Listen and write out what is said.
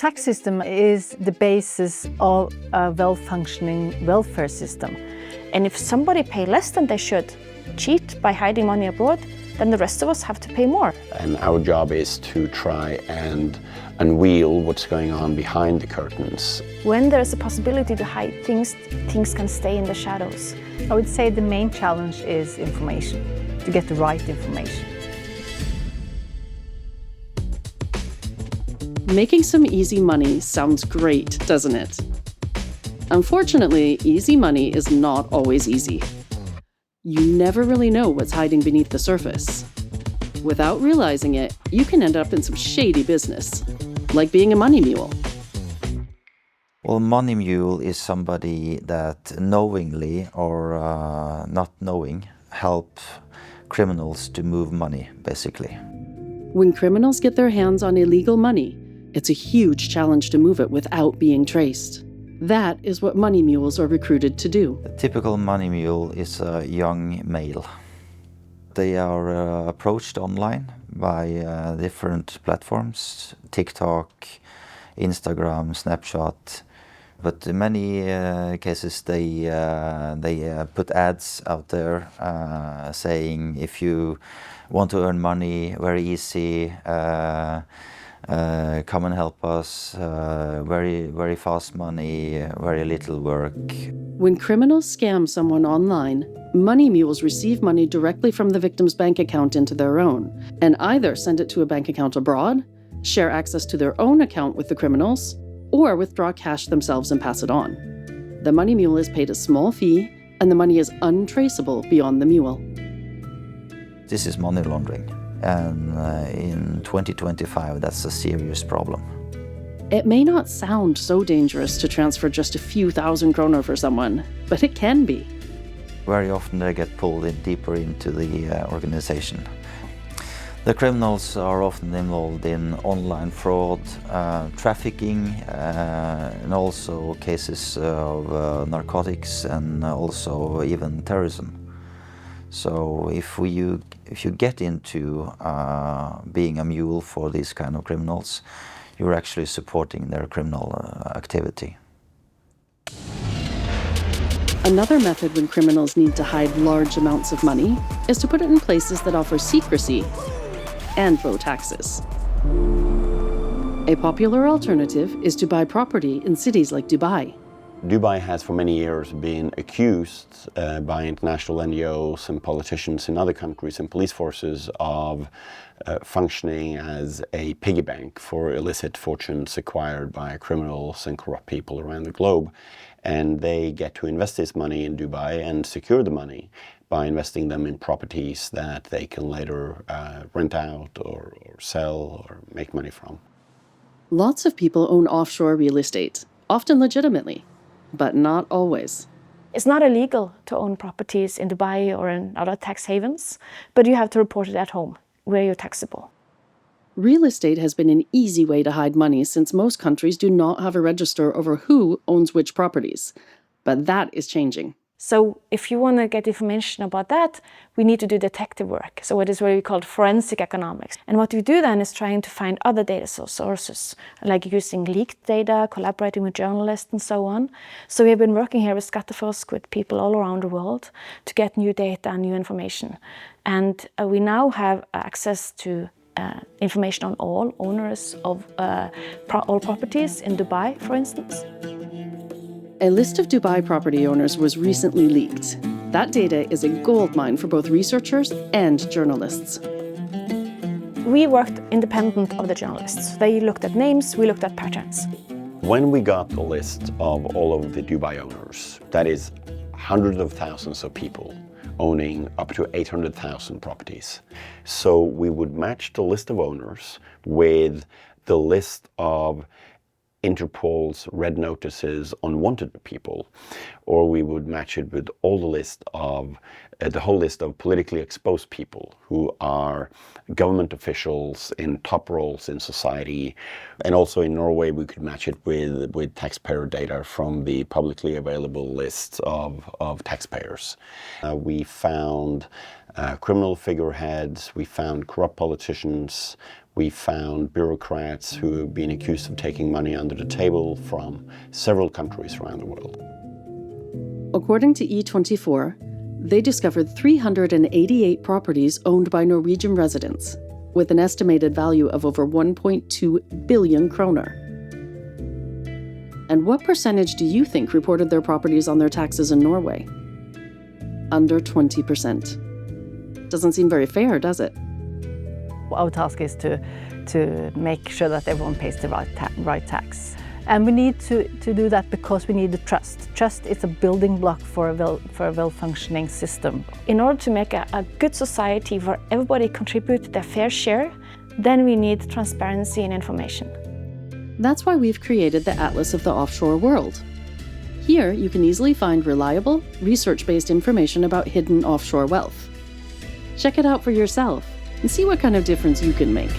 tax system is the basis of a well-functioning welfare system. And if somebody pay less than they should, cheat by hiding money abroad, then the rest of us have to pay more. And our job is to try and unveil what's going on behind the curtains. When there's a possibility to hide things, things can stay in the shadows. I would say the main challenge is information, to get the right information. Making some easy money sounds great, doesn't it? Unfortunately, easy money is not always easy. You never really know what's hiding beneath the surface. Without realizing it, you can end up in some shady business, like being a money mule. Well, money mule is somebody that knowingly or not knowing help criminals to move money, basically. When criminals get their hands on illegal money, it's a huge challenge to move it without being traced. That is what money mules are recruited to do. A typical money mule is a young male. They are approached online by different platforms, TikTok, Instagram, Snapchat. But in many cases they put ads out there saying, if you want to earn money very easy, come and help us, very fast money, very little work. When criminals scam someone online, money mules receive money directly from the victim's bank account into their own, and either send it to a bank account abroad, share access to their own account with the criminals, or withdraw cash themselves and pass it on. The money mule is paid a small fee, and the money is untraceable beyond the mule. This is money laundering. And in 2025, that's a serious problem. It may not sound so dangerous to transfer just a few thousand kroner for someone, but it can be. Very often they get pulled in deeper into the organization. The criminals are often involved in online fraud, trafficking, and also cases of narcotics and also even terrorism. So if you get into being a mule for these kind of criminals, you're actually supporting their criminal activity. Another method when criminals need to hide large amounts of money is to put it in places that offer secrecy and low taxes. A popular alternative is to buy property in cities like Dubai. Dubai has for many years been accused by international NGOs and politicians in other countries and police forces of functioning as a piggy bank for illicit fortunes acquired by criminals and corrupt people around the globe. And they get to invest this money in Dubai and secure the money by investing them in properties that they can later rent out or sell or make money from. Lots of people own offshore real estate, often legitimately, but not always. It's not illegal to own properties in Dubai or in other tax havens, but you have to report it at home, where you're taxable. Real estate has been an easy way to hide money since most countries do not have a register over who owns which properties. But that is changing. So if you want to get information about that, we need to do detective work. So it is what we call forensic economics. And what we do then is trying to find other data sources, like using leaked data, collaborating with journalists and so on. So we have been working here with Skattefusk, with people all around the world, to get new data and new information. And we now have access to information on all owners of all properties in Dubai, for instance. A list of Dubai property owners was recently leaked. That data is a goldmine for both researchers and journalists. We worked independent of the journalists. They looked at names, we looked at patterns. When we got the list of all of the Dubai owners, that is hundreds of thousands of people owning up to 800,000 properties. So we would match the list of owners with the list of Interpol's red notices on wanted people, or we would match it with all the list of the whole list of politically exposed people who are government officials in top roles in society. And also in Norway we could match it with taxpayer data from the publicly available lists of taxpayers. We found criminal figureheads, we found corrupt politicians, we found bureaucrats who have been accused of taking money under the table from several countries around the world. According to E24, they discovered 388 properties owned by Norwegian residents, with an estimated value of over 1.2 billion kroner. And what percentage do you think reported their properties on their taxes in Norway? Under 20%. Doesn't seem very fair, does it? Our task is to make sure that everyone pays the right tax. And we need to do that because we need the trust. Trust is a building block for a well-functioning system. In order to make a good society where everybody contributes their fair share, then we need transparency and information. That's why we've created the Atlas of the Offshore World. Here, you can easily find reliable, research-based information about hidden offshore wealth. Check it out for yourself and see what kind of difference you can make.